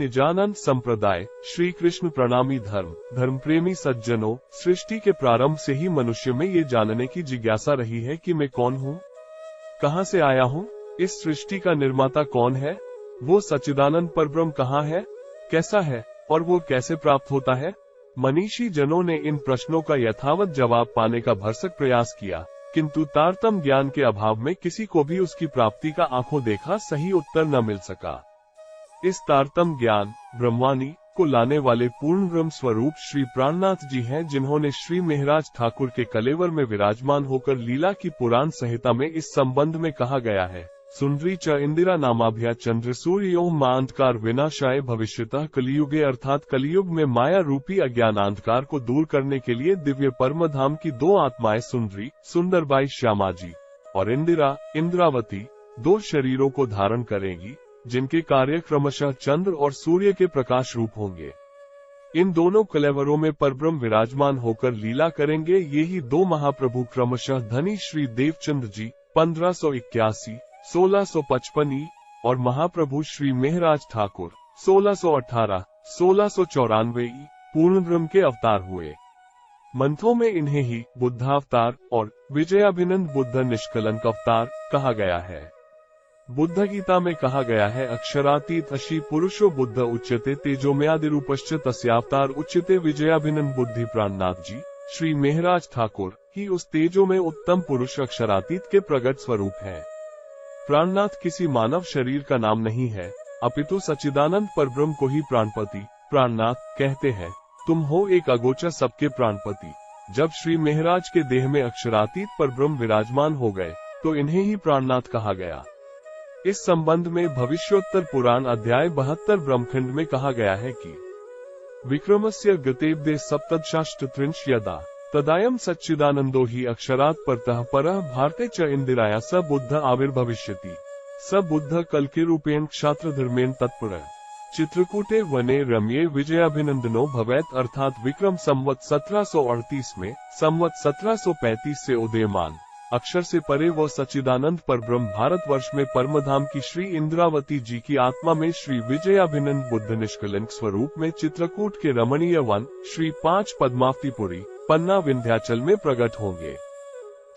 निजानंद संप्रदाय। श्री कृष्ण प्रणामी धर्म प्रेमी सज्जनों, सृष्टि के प्रारंभ से ही मनुष्य में ये जानने की जिज्ञासा रही है कि मैं कौन हूँ, कहाँ से आया हूँ, इस सृष्टि का निर्माता कौन है, वो सच्चिदानंद परब्रह्म कहाँ है, कैसा है और वो कैसे प्राप्त होता है। मनीषी जनों ने इन प्रश्नों का यथावत जवाब पाने का भरसक प्रयास किया, किंतु तारतम्य ज्ञान के अभाव में किसी को भी उसकी प्राप्ति का आंखों देखा सही उत्तर न मिल सका। इस तारतम्य ज्ञान ब्रह्मवाणी को लाने वाले पूर्ण ब्रह्म स्वरूप श्री प्राणनाथ जी हैं, जिन्होंने श्री मेहराज ठाकुर के कलेवर में विराजमान होकर लीला की पुराण संहिता में इस संबंध में कहा गया है। सुंदरी च इंदिरा नामाभ्या चंद्र सूर्यो अंधकार विनाशाय भविष्यतः कलियुगे, अर्थात कलियुग में माया रूपी अज्ञान अंधकार को दूर करने के लिए दिव्य परम धाम की दो आत्माएं सुंदरी सुंदरबाई श्यामा जी और इंदिरा इंद्रावती दो शरीरों को धारण करेंगी, जिनके कार्य क्रमशः चंद्र और सूर्य के प्रकाश रूप होंगे। इन दोनों कलेवरों में परब्रह्म विराजमान होकर लीला करेंगे। ये ही दो महाप्रभु क्रमशः धनी श्री देवचंद्र जी 1581, 1655 और महाप्रभु श्री मेहराज ठाकुर 1618, 1694 पूर्ण ब्रह्म के अवतार हुए। मंथों में इन्हें ही बुद्धावतार और विजयाभिनंद बुद्ध निष्कलंक अवतार कहा गया है। बुद्ध गीता में कहा गया है, अक्षरातीत अशी पुरुषो बुद्ध उच्यते तेजोमयादिरूपश्च तस्यावतार उच्यते विजयाभिनंद बुद्धि। प्राणनाथ जी श्री मेहराज ठाकुर ही उस तेजो में उत्तम पुरुष अक्षरातीत के प्रगट स्वरूप है। प्राणनाथ किसी मानव शरीर का नाम नहीं है, अपितु सच्चिदानंद परब्रह्म को ही प्राणपति प्राणनाथ कहते हैं। तुम हो एक अगोचर सबके प्राणपति। जब श्री मेहराज के देह में अक्षरातीत परब्रह्म विराजमान हो गए तो इन्हें ही प्राणनाथ कहा गया। इस संबंध में भविष्योत्तर पुराण अध्याय 72 ब्रह्मखंड में कहा गया है कि विक्रमस्य गतेब्दे सप्तशाष्टत्रिंश यदा तदायम सच्चिदानंदो ही अक्षरात् परतः परः भारते च इंदिराया स बुद्ध आविर्भविष्यति स बुद्ध कल्किरूपेण क्षात्रधर्मेण तत्परः चित्रकूटे वने रम्ये विजयाभिनंदनो भवेत्, अर्थात विक्रम संवत 1738 में संवत 1735 से उदयमान अक्षर से परे व सच्चिदानंद परब्रह्म भारतवर्ष में परमधाम की श्री इंद्रावती जी की आत्मा में श्री विजयाभिनंद बुद्ध निष्कलंक स्वरूप में चित्रकूट के रमणीय वन श्री 5 पद्मावतीपुरी पन्ना विंध्याचल में प्रकट होंगे।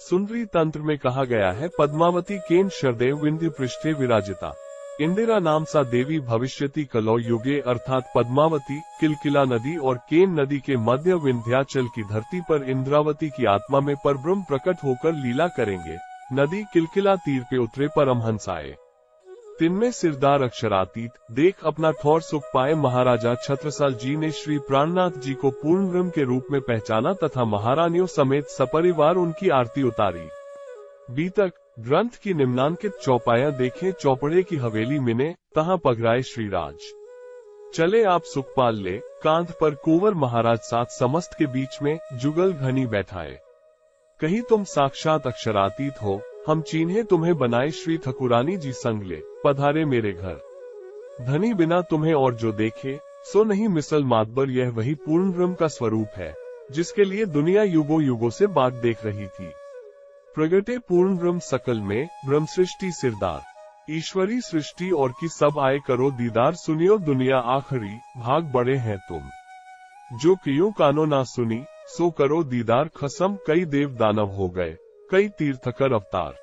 सुंदरी तंत्र में कहा गया है, पद्मावती केन शरदेव विंध्य पृष्ठे विराजिता इंदिरा नाम सा देवी भविष्यति कलौ युगे, अर्थात पद्मावती किलकिला नदी और केन नदी के मध्य विंध्याचल की धरती पर इंद्रावती की आत्मा में परब्रह्म प्रकट होकर लीला करेंगे। नदी किलकिला तीर पे उतरे परमहंस आए, तिनमें सिरदार अक्षरातीत देख अपना ठौर सुख पाए। महाराजा छत्रसाल जी ने श्री प्राणनाथ जी को पूर्ण ब्रह्म के रूप में पहचाना तथा महारानियों समेत सपरिवार उनकी आरती उतारी। बीतक ग्रंथ की निम्नांकित चौपाया देखें, चौपड़े की हवेली मिने तहाँ पगराए श्रीराज चले आप सुखपाल ले, कांध पर कुंवर महाराज साथ समस्त के बीच में जुगल घनी बैठाए। कहीं तुम साक्षात अक्षरातीत हो, हम चीन्हे तुम्हें बनाए श्री ठकुरानी जी संग ले पधारे मेरे घर। धनी बिना तुम्हें और जो देखे सो नहीं मिसल मातबर, यह वही पूर्ण ब्रह्म का स्वरूप है जिसके लिए दुनिया युगों युगों से बाट देख रही थी। प्रगटे पूर्ण ब्रह्म सकल में ब्रह्म सृष्टि सिरदार, ईश्वरी सृष्टि और की सब आए करो दीदार। सुनियो दुनिया आखिरी भाग बड़े हैं तुम, जो कियो कानो ना सुनी सो करो दीदार। खसम कई देव दानव हो गए, कई तीर्थकर अवतार,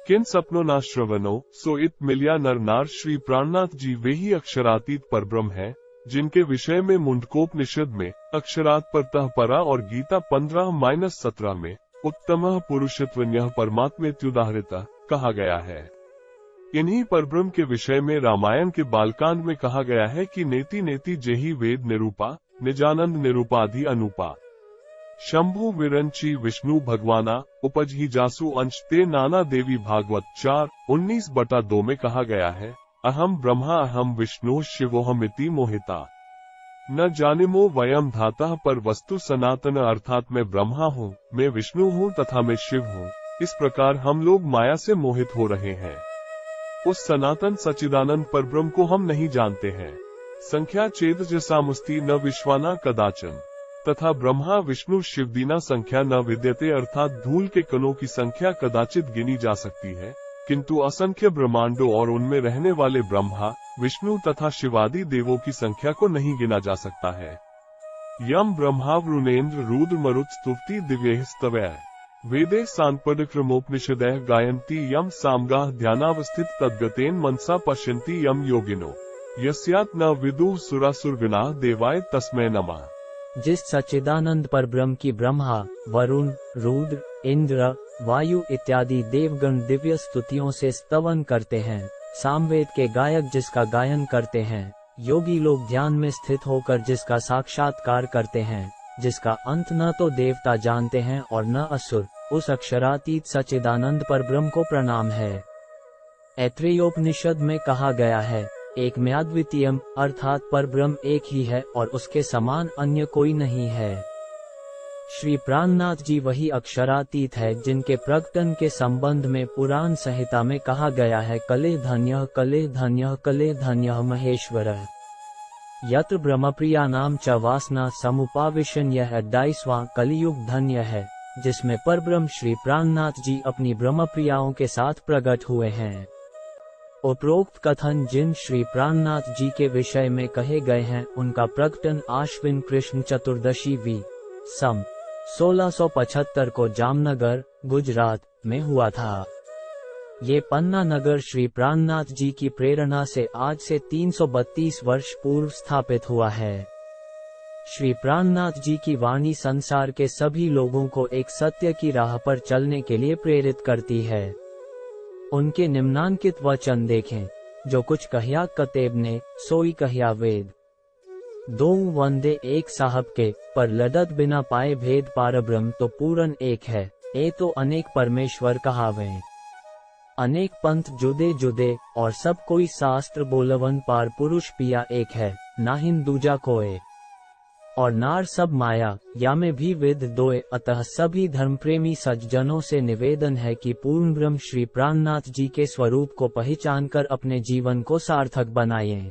किन सपनों ना श्रवनो सो इत मिलिया नर नार। श्री प्राणनाथ जी वे ही अक्षरातीत परब्रह्म है, जिनके विषय में मुंडकोपनिषद में अक्षरात् परतः परा और गीता 15-17 में उत्तमः पुरुषत्वन्यः परमात्मेत्युदाहृतः कहा गया है। इन्हीं परब्रह्म के विषय में रामायण के बालकांड में कहा गया है कि नेति नेति जेहि वेद निरूपा निजानंद निरूपाधि अनुपा शंभु विरंची विष्णु भगवाना उपजहि जासु अंश ते नाना देवी। भागवत 4:19-2 में कहा गया है, अहम ब्रह्मा अहम विष्णु शिवोहमिति मोहिता न जानिमो वयम धातः पर वस्तु सनातन, अर्थात मैं ब्रह्मा हूँ, मैं विष्णु हूँ तथा मैं शिव हूँ। इस प्रकार हम लोग माया से मोहित हो रहे हैं। उस सनातन सच्चिदानंद परब्रह्म को हम नहीं जानते हैं। संख्या चेद जसामुस्ति न विश्वाना कदाचन, तथा ब्रह्मा विष्णु शिवदीना संख्या न विद्यते, अर्थात धूल के कणों की संख्या कदाचित गिनी जा सकती है, किंतु असंख्य ब्रह्मांडों और उनमें रहने वाले ब्रह्मा विष्णु तथा शिवादि देवों की संख्या को नहीं गिना जा सकता है। यम ब्रह्मा वरुणेन्द्र रुद्र मरुत स्तुति दिव्यैः स्तवैः वेदे सांपदक्रमोपनिषदैः गायन्ति यम सामगाः ध्यानावस्थित तद्गतेन मनसा पश्यन्ति यम योगिनो यस्यात् न विदुः सुरासुरगणाः देवाय तस्मै नमः। जिस सच्चिदानंद पर ब्रह्म की ब्रह्मा, वरुण, रुद्र, इंद्र, वायु इत्यादि देवगण दिव्य स्तुतियों से स्तवन करते हैं, सामवेद के गायक जिसका गायन करते हैं, योगी लोग ध्यान में स्थित होकर जिसका साक्षात्कार करते हैं, जिसका अंत न तो देवता जानते हैं और न असुर, उस अक्षरातीत सच्चिदानंद पर ब्रह्म को प्रणाम है। ऐत्रेयोपनिषद में कहा गया है, एक म्याद्वितीयम अर्थात पर ब्रह्म एक ही है और उसके समान अन्य कोई नहीं है। श्री प्राणनाथ जी वही अक्षरातीत है जिनके प्रकटन के संबंध में पुराण संहिता में कहा गया है, कले धन्यः कले धन्यः कले धन्यः महेश्वरः यत्र ब्रह्मप्रिया नाम च वासना समुपाविशन। यह 28वां कलियुग धन्य है जिसमें परब्रह्म श्री प्राणनाथ जी अपनी ब्रह्मप्रियाओं के साथ प्रकट हुए हैं। उपरोक्त कथन जिन श्री प्राणनाथ जी के विषय में कहे गए हैं उनका प्रकटन आश्विन कृष्ण चतुर्दशी वी. सम 1675 को जामनगर, गुजरात में हुआ था। ये पन्ना नगर श्री प्राणनाथ जी की प्रेरणा से आज से 332 वर्ष पूर्व स्थापित हुआ है। श्री प्राणनाथ जी की वाणी संसार के सभी लोगों को एक सत्य की राह पर चलने के लिए प्रेरित करती है। उनके निम्नांकित वचन देखें, जो कुछ कहिया कतेब ने सोई कहिया वेद। दो वंदे एक साहब के, पर लदत बिना पाए भेद पारब्रह्म तो पूरन एक है, ए तो अनेक परमेश्वर कहावे। अनेक पंथ जुदे जुदे और सब कोई शास्त्र बोलवन पार पुरुष पिया एक है, नाहिन दूजा कोय। और नार सब माया या में भी विद दोए। अतः सभी धर्मप्रेमी सज्जनों से निवेदन है कि पूर्ण ब्रह्म श्री प्राणनाथ जी के स्वरूप को पहचानकर अपने जीवन को सार्थक बनाएं।